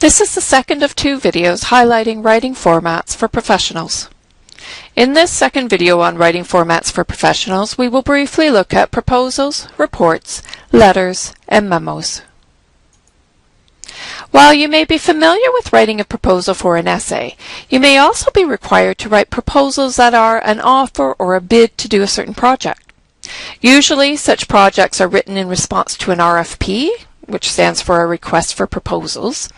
This is the second of two videos highlighting writing formats for professionals. In this second video on writing formats for professionals, we will briefly look at proposals, reports, letters, and memos. While you may be familiar with writing a proposal for an essay, you may also be required to write proposals that are an offer or a bid to do a certain project. Usually, such projects are written in response to an RFP, which stands for a request for proposals.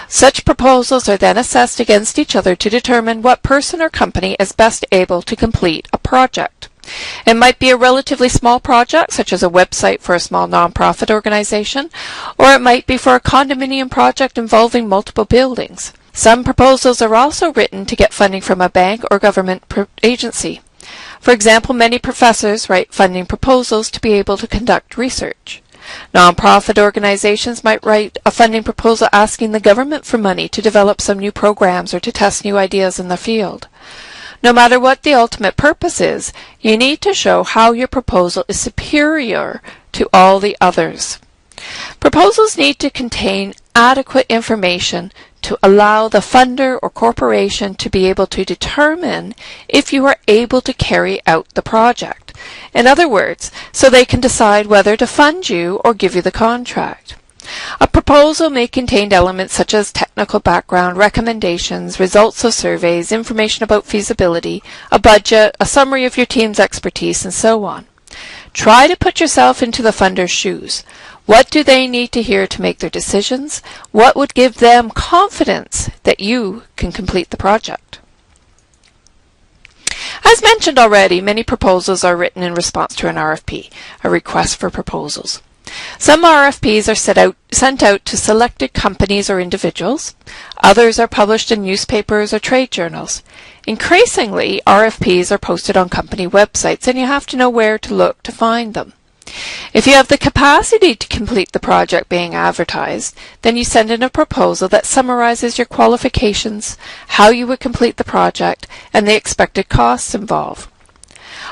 Such proposals are then assessed against each other to determine what person or company is best able to complete a project. It might be a relatively small project, such as a website for a small nonprofit organization, or it might be for a condominium project involving multiple buildings. Some proposals are also written to get funding from a bank or government agency. For example, many professors write funding proposals to be able to conduct research. Nonprofit organizations might write a funding proposal asking the government for money to develop some new programs or to test new ideas in the field. No matter what the ultimate purpose is, you need to show how your proposal is superior to all the others. Proposals need to contain adequate information to allow the funder or corporation to be able to determine if you are able to carry out the project. In other words, so they can decide whether to fund you or give you the contract. A proposal may contain elements such as technical background, recommendations, results of surveys, information about feasibility, a budget, a summary of your team's expertise, and so on. Try to put yourself into the funder's shoes. What do they need to hear to make their decisions? What would give them confidence that you can complete the project? As mentioned already, many proposals are written in response to an RFP, a request for proposals. Some RFPs are sent out to selected companies or individuals. Others are published in newspapers or trade journals. Increasingly, RFPs are posted on company websites, and you have to know where to look to find them. If you have the capacity to complete the project being advertised, then you send in a proposal that summarizes your qualifications, how you would complete the project, and the expected costs involved.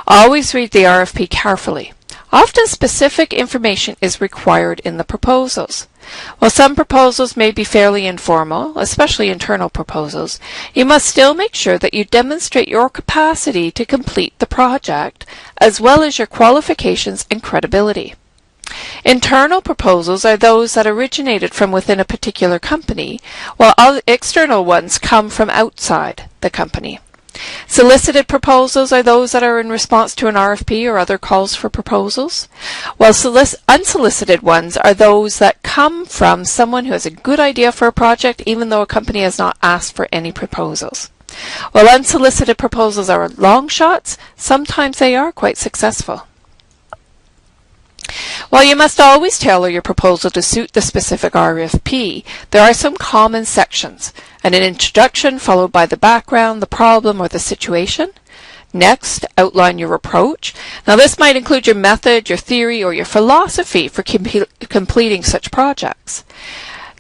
Always read the RFP carefully. Often specific information is required in the proposals. While some proposals may be fairly informal, especially internal proposals, you must still make sure that you demonstrate your capacity to complete the project, as well as your qualifications and credibility. Internal proposals are those that originated from within a particular company, while other external ones come from outside the company. Solicited proposals are those that are in response to an RFP or other calls for proposals, while unsolicited ones are those that come from someone who has a good idea for a project even though a company has not asked for any proposals. While unsolicited proposals are long shots, sometimes they are quite successful. While you must always tailor your proposal to suit the specific RFP, there are some common sections: an introduction followed by the background, the problem, or the situation. Next, outline your approach. Now this might include your method, your theory, or your philosophy for completing such projects.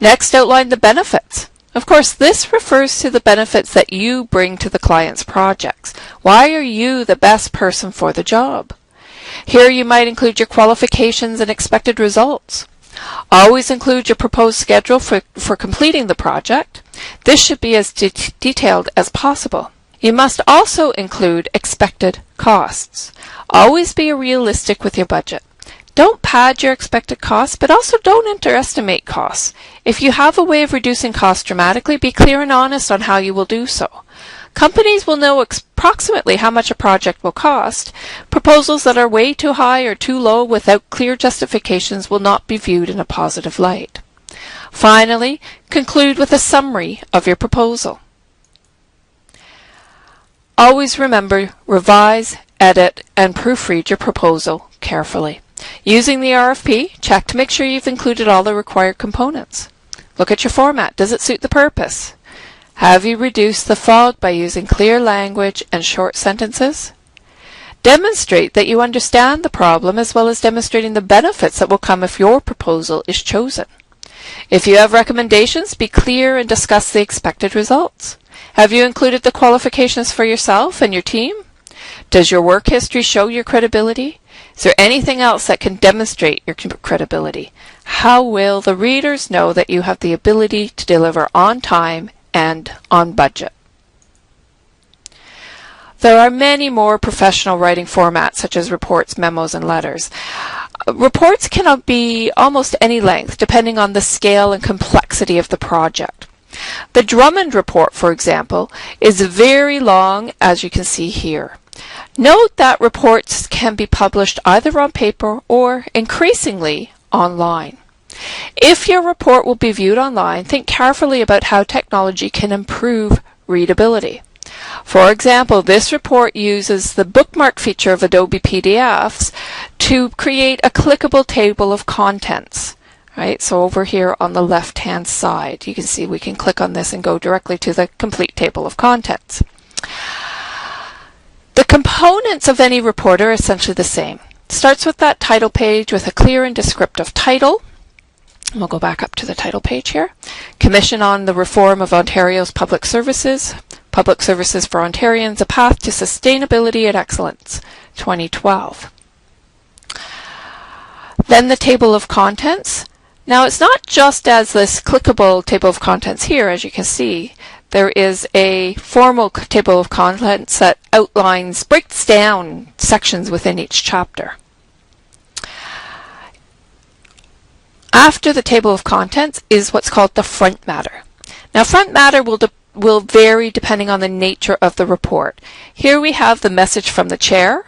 Next, outline the benefits. Of course, this refers to the benefits that you bring to the client's projects. Why are you the best person for the job? Here you might include your qualifications and expected results. Always include your proposed schedule for completing the project. This should be as detailed as possible. You must also include expected costs. Always be realistic with your budget. Don't pad your expected costs, but also don't underestimate costs. If you have a way of reducing costs dramatically, be clear and honest on how you will do so. Companies will know approximately how much a project will cost. Proposals that are way too high or too low without clear justifications will not be viewed in a positive light. Finally, conclude with a summary of your proposal. Always remember, revise, edit, and proofread your proposal carefully. Using the RFP, check to make sure you've included all the required components. Look at your format. Does it suit the purpose? Have you reduced the fog by using clear language and short sentences? Demonstrate that you understand the problem as well as demonstrating the benefits that will come if your proposal is chosen. If you have recommendations, be clear and discuss the expected results. Have you included the qualifications for yourself and your team? Does your work history show your credibility? Is there anything else that can demonstrate your credibility? How will the readers know that you have the ability to deliver on time and on budget? There are many more professional writing formats such as reports, memos, and letters. Reports can be almost any length depending on the scale and complexity of the project. The Drummond report, for example, is very long, as you can see here. Note that reports can be published either on paper or, increasingly, online. If your report will be viewed online, think carefully about how technology can improve readability. For example, this report uses the bookmark feature of Adobe PDFs to create a clickable table of contents. Right, so over here on the left-hand side, you can see we can click on this and go directly to the complete table of contents. The components of any report are essentially the same. It starts with that title page with a clear and descriptive title. We'll go back up to the title page here. Commission on the Reform of Ontario's Public Services. Public Services for Ontarians, A Path to Sustainability and Excellence, 2012. Then the table of contents. Now it's not just as this clickable table of contents here, as you can see. There is a formal table of contents that breaks down sections within each chapter. After the table of contents is what's called the front matter. Now front matter will vary depending on the nature of the report. Here we have the message from the chair,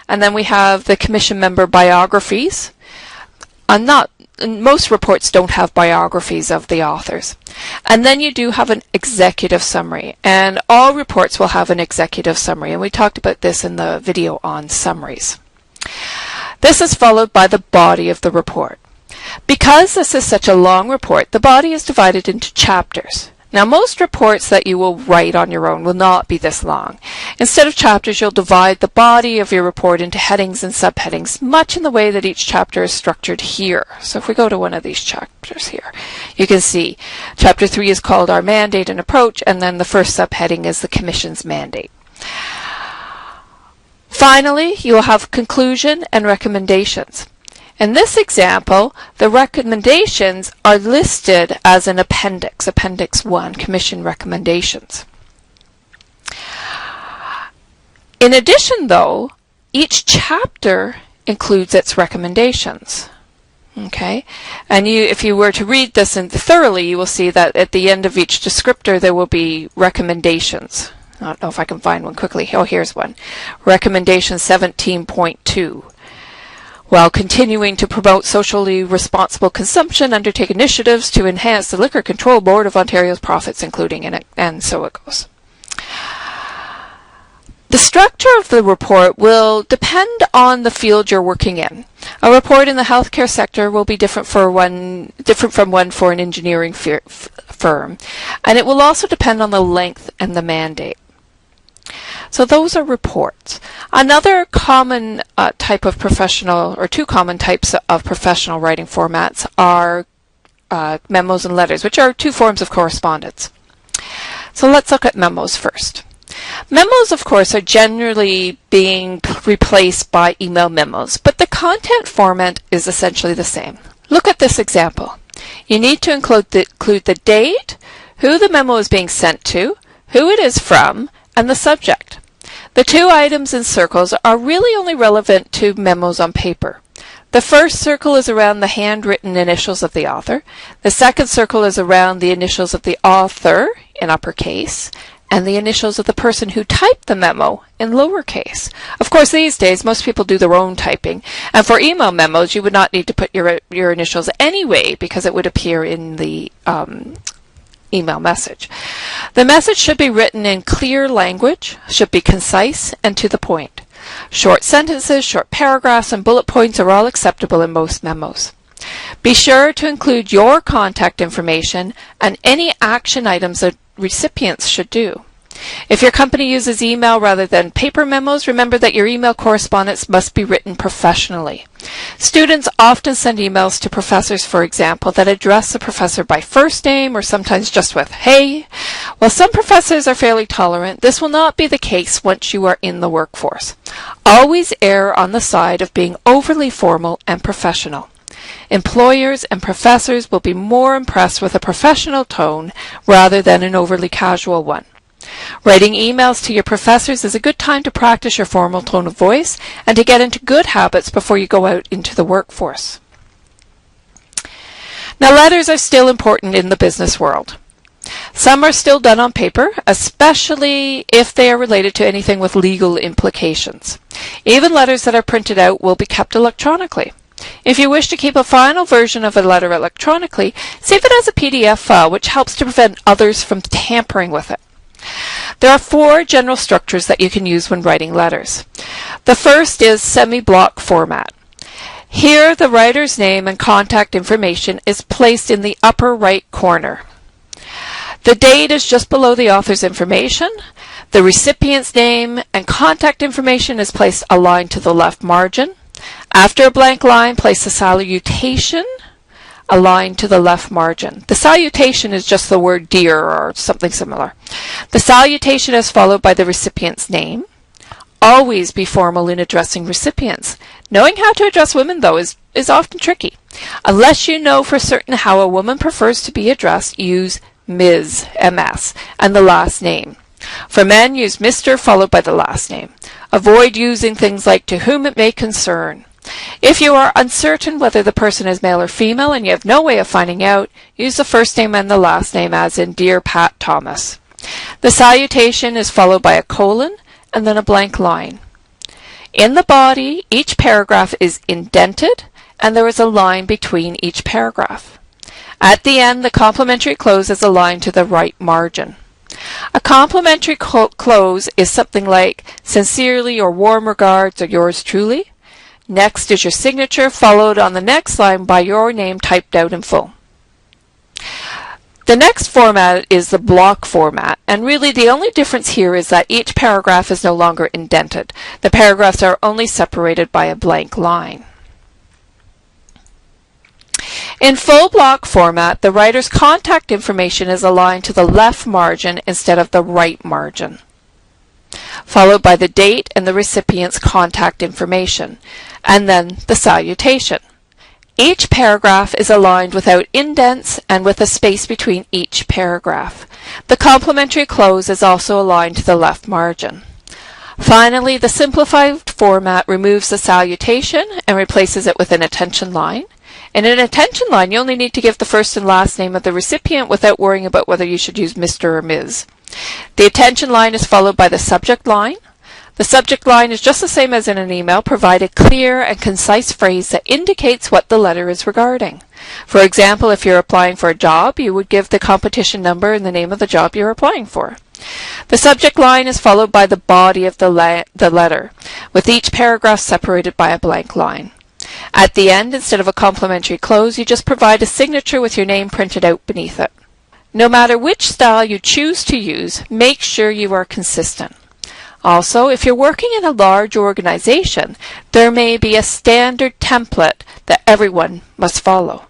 and then we have the commission member biographies. Most reports don't have biographies of the authors. And then you do have an executive summary, and all reports will have an executive summary, and we talked about this in the video on summaries. This is followed by the body of the report. Because this is such a long report, the body is divided into chapters. Now, most reports that you will write on your own will not be this long. Instead of chapters, you'll divide the body of your report into headings and subheadings, much in the way that each chapter is structured here. So if we go to one of these chapters here, you can see Chapter 3 is called Our Mandate and Approach, and then the first subheading is the Commission's Mandate. Finally, you will have conclusion and recommendations. In this example, the recommendations are listed as an appendix, Appendix 1, Commission Recommendations. In addition, though, each chapter includes its recommendations. Okay, and if you were to read this thoroughly, you will see that at the end of each descriptor there will be recommendations. I don't know if I can find one quickly. Oh, here's one. Recommendation 17.2. While continuing to promote socially responsible consumption, undertake initiatives to enhance the Liquor Control Board of Ontario's profits, including, and so it goes. The structure of the report will depend on the field you're working in. A report in the healthcare sector will be different from one for an engineering firm, and it will also depend on the length and the mandate. So those are reports. Another common type of professional, or two common types of professional writing formats are memos and letters, which are two forms of correspondence. So let's look at memos first. Memos, of course, are generally being replaced by email memos, but the content format is essentially the same. Look at this example. You need to include the date, who the memo is being sent to, who it is from, and the subject. The two items in circles are really only relevant to memos on paper. The first circle is around the handwritten initials of the author. The second circle is around the initials of the author in uppercase and the initials of the person who typed the memo in lowercase. Of course, these days, most people do their own typing. And for email memos, you would not need to put your initials anyway because it would appear in the email message. The message should be written in clear language, should be concise and to the point. Short sentences, short paragraphs, and bullet points are all acceptable in most memos. Be sure to include your contact information and any action items that recipients should do. If your company uses email rather than paper memos, remember that your email correspondence must be written professionally. Students often send emails to professors, for example, that address the professor by first name or sometimes just with "Hey." While some professors are fairly tolerant, this will not be the case once you are in the workforce. Always err on the side of being overly formal and professional. Employers and professors will be more impressed with a professional tone rather than an overly casual one. Writing emails to your professors is a good time to practice your formal tone of voice and to get into good habits before you go out into the workforce. Now, letters are still important in the business world. Some are still done on paper, especially if they are related to anything with legal implications. Even letters that are printed out will be kept electronically. If you wish to keep a final version of a letter electronically, save it as a PDF file, which helps to prevent others from tampering with it. There are 4 general structures that you can use when writing letters. The first is semi-block format. Here, the writer's name and contact information is placed in the upper right corner. The date is just below the author's information. The recipient's name and contact information is placed aligned to the left margin. After a blank line, place the salutation aligned to the left margin. The salutation is just the word dear or something similar. The salutation is followed by the recipient's name. Always be formal in addressing recipients. Knowing how to address women, though, is often tricky. Unless you know for certain how a woman prefers to be addressed, use Ms. MS, and the last name. For men, use Mr. followed by the last name. Avoid using things like to whom it may concern. If you are uncertain whether the person is male or female and you have no way of finding out, use the first name and the last name, as in Dear Pat Thomas. The salutation is followed by a colon and then a blank line. In the body, each paragraph is indented and there is a line between each paragraph. At the end, the complimentary close is aligned to the right margin. A complimentary close is something like sincerely or warm regards or yours truly. Next is your signature, followed on the next line by your name typed out in full. The next format is the block format, and really the only difference here is that each paragraph is no longer indented. The paragraphs are only separated by a blank line. In full block format, the writer's contact information is aligned to the left margin instead of the right margin, followed by the date and the recipient's contact information, and then the salutation. Each paragraph is aligned without indents and with a space between each paragraph. The complimentary close is also aligned to the left margin. Finally, the simplified format removes the salutation and replaces it with an attention line. In an attention line, you only need to give the first and last name of the recipient without worrying about whether you should use Mr. or Ms. The attention line is followed by the subject line. The subject line is just the same as in an email. Provide a clear and concise phrase that indicates what the letter is regarding. For example, if you're applying for a job, you would give the competition number and the name of the job you're applying for. The subject line is followed by the body of the letter, with each paragraph separated by a blank line. At the end, instead of a complimentary close, you just provide a signature with your name printed out beneath it. No matter which style you choose to use, make sure you are consistent. Also, if you're working in a large organization, there may be a standard template that everyone must follow.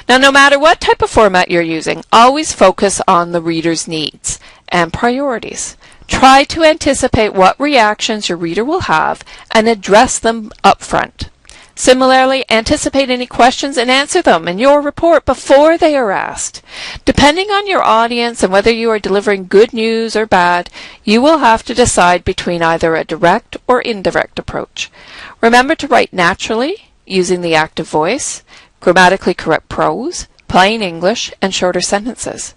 Now, no matter what type of format you're using, always focus on the reader's needs and priorities. Try to anticipate what reactions your reader will have and address them up front. Similarly, anticipate any questions and answer them in your report before they are asked. Depending on your audience and whether you are delivering good news or bad, you will have to decide between either a direct or indirect approach. Remember to write naturally, using the active voice, grammatically correct prose, plain English, and shorter sentences.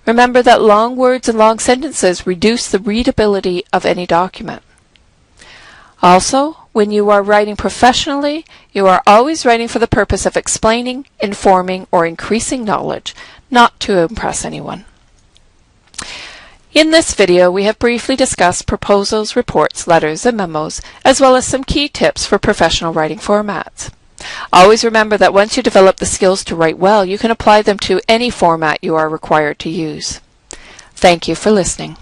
Remember that long words and long sentences reduce the readability of any document. Also, when you are writing professionally, you are always writing for the purpose of explaining, informing, or increasing knowledge, not to impress anyone. In this video, we have briefly discussed proposals, reports, letters, and memos, as well as some key tips for professional writing formats. Always remember that once you develop the skills to write well, you can apply them to any format you are required to use. Thank you for listening.